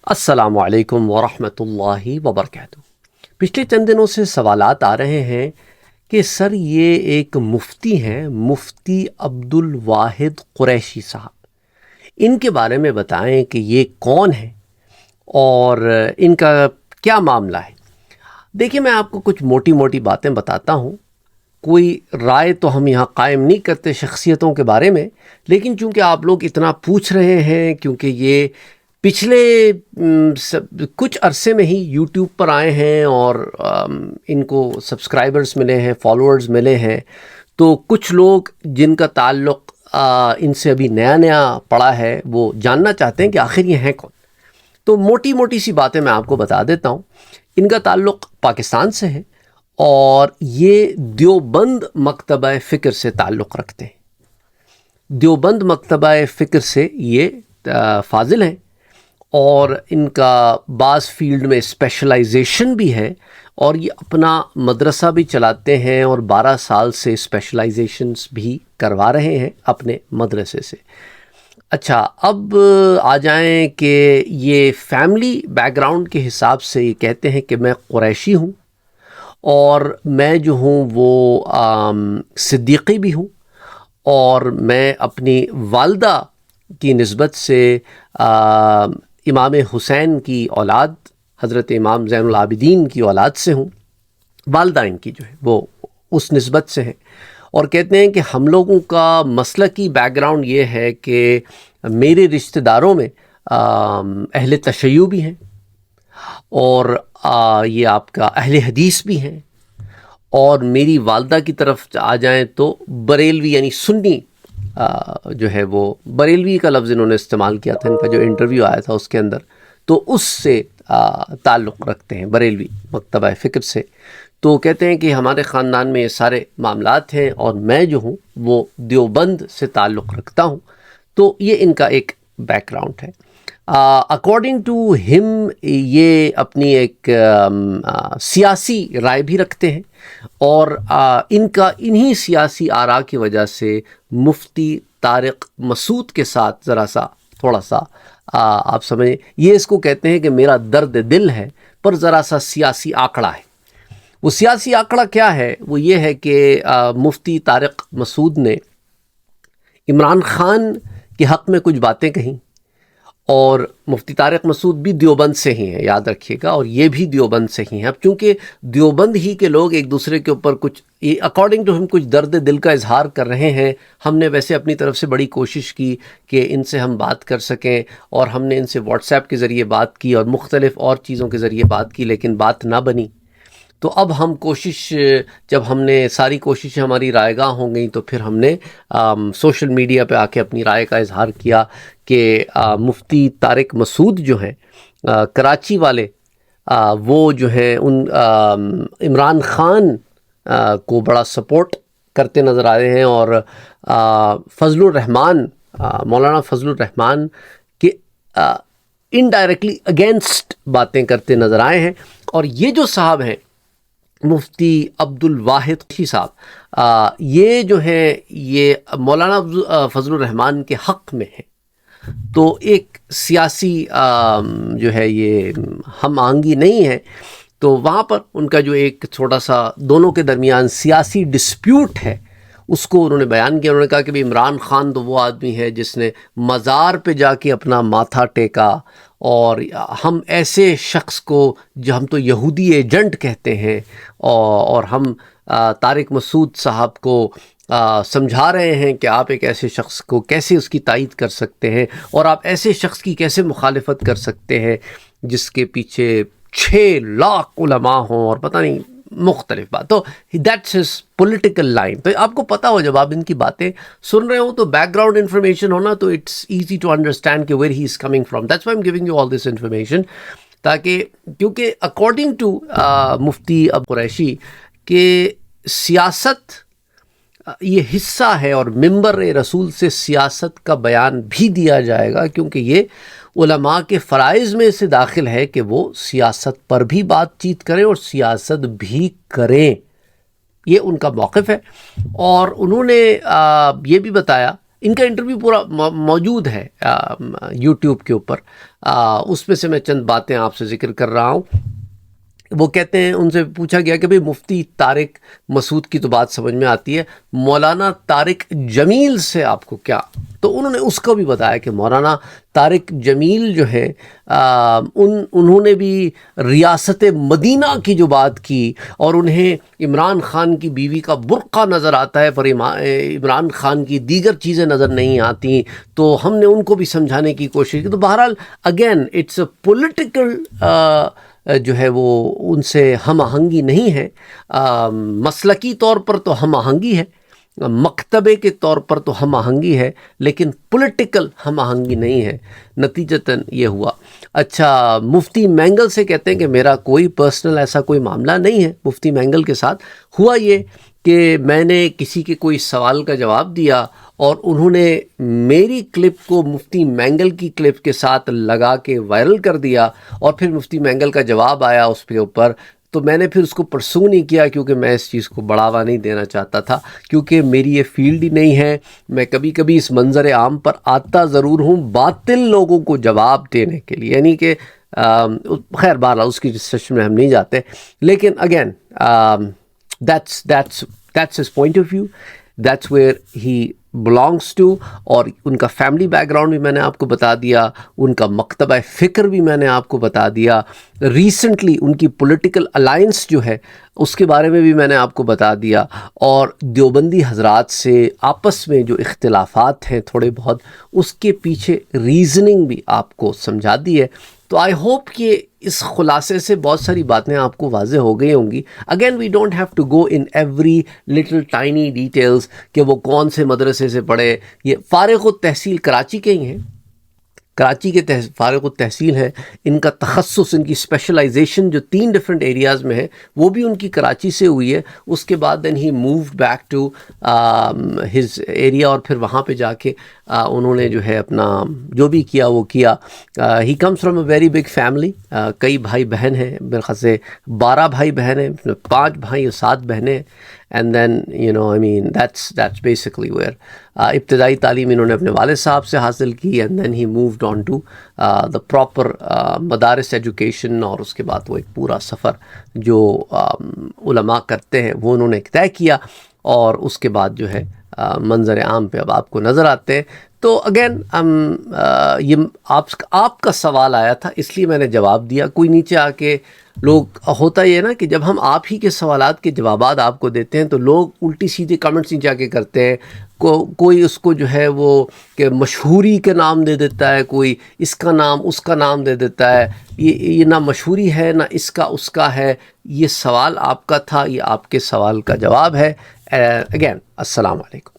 السلام علیکم ورحمۃ اللہ وبرکاتہ۔ پچھلے چند دنوں سے سوالات آ رہے ہیں کہ سر یہ ایک مفتی ہیں، مفتی عبد الواحد قریشی صاحب، ان کے بارے میں بتائیں کہ یہ کون ہیں اور ان کا کیا معاملہ ہے۔ دیکھیں، میں آپ کو کچھ موٹی موٹی باتیں بتاتا ہوں، کوئی رائے تو ہم یہاں قائم نہیں کرتے شخصیتوں کے بارے میں، لیکن چونکہ آپ لوگ اتنا پوچھ رہے ہیں، کیونکہ یہ پچھلے کچھ عرصے میں ہی یوٹیوب پر آئے ہیں اور ان کو سبسکرائبرز ملے ہیں، فالوورز ملے ہیں، تو کچھ لوگ جن کا تعلق ان سے ابھی نیا نیا پڑا ہے وہ جاننا چاہتے ہیں کہ آخر یہ ہیں کون۔ تو موٹی موٹی سی باتیں میں آپ کو بتا دیتا ہوں۔ ان کا تعلق پاکستان سے ہے اور یہ دیوبند مکتبہ فکر سے تعلق رکھتے ہیں۔ دیوبند مکتبہ فکر سے یہ فاضل ہیں اور ان کا بعض فیلڈ میں اسپیشلائزیشن بھی ہے اور یہ اپنا مدرسہ بھی چلاتے ہیں اور 12 سال سے اسپیشلائزیشنز بھی کروا رہے ہیں اپنے مدرسے سے۔ اچھا، اب آ جائیں کہ یہ فیملی بیک گراؤنڈ کے حساب سے یہ کہتے ہیں کہ میں قریشی ہوں اور میں جو ہوں وہ صدیقی بھی ہوں، اور میں اپنی والدہ کی نسبت سے امام حسین کی اولاد، حضرت امام زین العابدین کی اولاد سے ہوں۔ والدہ ان کی جو ہے وہ اس نسبت سے ہیں، اور کہتے ہیں کہ ہم لوگوں کا مسلکی بیک گراؤنڈ یہ ہے کہ میرے رشتہ داروں میں اہل تشیع بھی ہیں، اور یہ آپ کا اہل حدیث بھی ہیں، اور میری والدہ کی طرف آ جائیں تو بریلوی یعنی سنی جو ہے وہ بریلوی کا لفظ انہوں نے استعمال کیا تھا، ان کا جو انٹرویو آیا تھا اس کے اندر، تو اس سے تعلق رکھتے ہیں، بریلوی مکتبہ فکر سے۔ تو کہتے ہیں کہ ہمارے خاندان میں یہ سارے معاملات ہیں اور میں جو ہوں وہ دیوبند سے تعلق رکھتا ہوں۔ تو یہ ان کا ایک بیک گراؤنڈ ہے۔ اکارڈنگ ٹو ہم یہ اپنی ایک سیاسی رائے بھی رکھتے ہیں، اور ان کا انہی سیاسی آراء کی وجہ سے مفتی طارق مسعود کے ساتھ ذرا سا تھوڑا سا آپ سمجھیں، یہ اس کو کہتے ہیں کہ میرا درد دل ہے، پر ذرا سا سیاسی آنکڑا ہے۔ وہ سیاسی آنکڑا کیا ہے؟ وہ یہ ہے کہ مفتی طارق مسعود نے عمران خان کے حق میں کچھ باتیں کہیں، اور مفتی طارق مسعود بھی دیوبند سے ہی ہیں، یاد رکھیے گا، اور یہ بھی دیوبند سے ہی ہیں۔ اب چونکہ دیوبند ہی کے لوگ ایک دوسرے کے اوپر کچھ اکارڈنگ ٹو ہم کچھ درد دل کا اظہار کر رہے ہیں، ہم نے ویسے اپنی طرف سے بڑی کوشش کی کہ ان سے ہم بات کر سکیں، اور ہم نے ان سے واٹس ایپ کے ذریعے بات کی اور مختلف اور چیزوں کے ذریعے بات کی، لیکن بات نہ بنی۔ تو اب ہم جب ہم نے ساری کوششیں ہماری رائے گاہ ہو گئیں، تو پھر ہم نے سوشل میڈیا پہ آ کے اپنی رائے کا اظہار کیا کہ مفتی طارق مسعود جو ہیں کراچی والے، وہ جو ہیں ان عمران خان کو بڑا سپورٹ کرتے نظر آ رہے ہیں، اور فضل الرحمان، مولانا فضل الرحمان کے انڈائریکٹلی اگینسٹ باتیں کرتے نظر آئے ہیں۔ اور یہ جو صاحب ہیں مفتی عبد الواحد قریشی صاحب، یہ جو ہیں یہ مولانا فضل الرحمان کے حق میں ہیں۔ تو ایک سیاسی جو ہے یہ ہم آہنگی نہیں ہے، تو وہاں پر ان کا جو ایک چھوٹا سا دونوں کے درمیان سیاسی ڈسپیوٹ ہے، اس کو انہوں نے بیان کیا۔ انہوں نے کہا کہ عمران خان تو وہ آدمی ہے جس نے مزار پہ جا کے اپنا ماتھا ٹیکا، اور ہم ایسے شخص کو جو ہم تو یہودی ایجنٹ کہتے ہیں، اور ہم طارق مسعود صاحب کو سمجھا رہے ہیں کہ آپ ایک ایسے شخص کو کیسے اس کی تائید کر سکتے ہیں، اور آپ ایسے شخص کی کیسے مخالفت کر سکتے ہیں جس کے پیچھے 6 لاکھ علماء ہوں، اور پتہ نہیں مختلف بات۔ تو دیٹس ہز پولیٹیکل لائن۔ تو آپ کو پتہ ہو، جب آپ ان کی باتیں سن رہے ہو تو بیک گراؤنڈ انفارمیشن ہونا، تو اٹس ایزی ٹو انڈرسٹینڈ کہ where he is coming from. That's why am giving you all this information, تاکہ کیونکہ اکارڈنگ ٹو مفتی اب قریشی کہ سیاست یہ حصہ ہے، اور منبر رسول سے سیاست کا بیان بھی دیا جائے گا، کیونکہ یہ علماء کے فرائض میں سے داخل ہے کہ وہ سیاست پر بھی بات چیت کریں اور سیاست بھی کریں۔ یہ ان کا موقف ہے، اور انہوں نے یہ بھی بتایا ان کا انٹرویو پورا موجود ہے یوٹیوب کے اوپر، اس میں سے میں چند باتیں آپ سے ذکر کر رہا ہوں۔ وہ کہتے ہیں، ان سے پوچھا گیا کہ بھئی مفتی طارق مسعود کی تو بات سمجھ میں آتی ہے، مولانا طارق جمیل سے آپ کو کیا؟ تو انہوں نے اس کو بھی بتایا کہ مولانا طارق جمیل جو ہیں انہوں نے بھی ریاست مدینہ کی جو بات کی، اور انہیں عمران خان کی بیوی کا برقع نظر آتا ہے پر عمران خان کی دیگر چیزیں نظر نہیں آتی، تو ہم نے ان کو بھی سمجھانے کی کوشش کی۔ تو بہرحال اگین اٹس اے پولیٹیکل جو ہے وہ ان سے ہم آہنگی نہیں ہے، مسلکی طور پر تو ہم آہنگی ہے، مکتبے کے طور پر تو ہم آہنگی ہے، لیکن پولیٹیکل ہم آہنگی نہیں ہے۔ نتیجتاً یہ ہوا۔ اچھا، مفتی مینگل سے کہتے ہیں کہ میرا کوئی پرسنل ایسا کوئی معاملہ نہیں ہے مفتی مینگل کے ساتھ۔ ہوا یہ کہ میں نے کسی کے کوئی سوال کا جواب دیا اور انہوں نے میری کلپ کو مفتی مینگل کی کلپ کے ساتھ لگا کے وائرل کر دیا، اور پھر مفتی مینگل کا جواب آیا اس کے اوپر، تو میں نے پھر اس کو پرسو نہیں کیا کیونکہ میں اس چیز کو بڑھاوا نہیں دینا چاہتا تھا، کیونکہ میری یہ فیلڈ ہی نہیں ہے۔ میں کبھی کبھی اس منظر عام پر آتا ضرور ہوں باطل لوگوں کو جواب دینے کے لیے، یعنی کہ خیر بہرحال اس کی ڈسکشن میں ہم نہیں جاتے، لیکن again that's his point of view, that's where he belongs to۔ اور ان کا فیملی بیک گراؤنڈ بھی میں نے آپ کو بتا دیا، ان کا مکتبہ فکر بھی میں نے آپ کو بتا دیا، ریسنٹلی ان کی پولیٹیکل الائنس جو ہے اس کے بارے میں بھی میں نے آپ کو بتا دیا، اور دیوبندی حضرات سے آپس میں جو اختلافات ہیں تھوڑے بہت، اس کے پیچھے ریزننگ بھی آپ کو سمجھا دی ہے۔ تو آئی ہوپ کہ اس خلاصے سے بہت ساری باتیں آپ کو واضح ہو گئی ہوں گی۔ Again we don't have to go in every little tiny details کہ وہ کون سے مدرسے سے پڑھے۔ یہ فارغ التحصیل کراچی کے ہی ہیں، کراچی کے فارغ التحصیل ہیں، ان کا تخصص، ان کی اسپیشلائزیشن جو 3 ڈفرینٹ ایریاز میں ہے وہ بھی ان کی کراچی سے ہوئی ہے۔ اس کے بعد then he moved back to his area, اور پھر وہاں پہ جا کے انہوں نے جو ہے اپنا جو بھی کیا وہ کیا۔ He comes from a very big family, کئی بھائی بہن ہیں، میرے خیال سے 12 بھائی بہن ہیں، 5 بھائی اور 7 بہنیں ہیں۔ And then I mean that's basically where ابتدائی تعلیم انہوں نے اپنے والد صاحب سے حاصل کی، and then he moved on to the proper مدارس ایجوکیشن، اور اس کے بعد وہ ایک پورا سفر جو علماء کرتے ہیں وہ انہوں نے طے کیا، اور اس کے بعد جو ہے منظر عام پہ اب آپ کو نظر آتے ہیں۔ تو اگین یہ آپ کا سوال آیا تھا اس لیے میں نے جواب دیا۔ کوئی نیچے آ کے لوگ، ہوتا یہ ہے نا کہ جب ہم آپ ہی کے سوالات کے جوابات آپ کو دیتے ہیں تو لوگ الٹی سیدھے کمنٹس نیچے آ کے کرتے ہیں، کوئی اس کو جو ہے وہ کہ مشہوری کے نام دے دیتا ہے، کوئی اس کا نام اس کا نام دے دیتا ہے۔ یہ نہ مشہوری ہے نہ اس کا اس کا ہے، یہ سوال آپ کا تھا، یہ آپ کے سوال کا جواب ہے۔ اگین السلام علیکم۔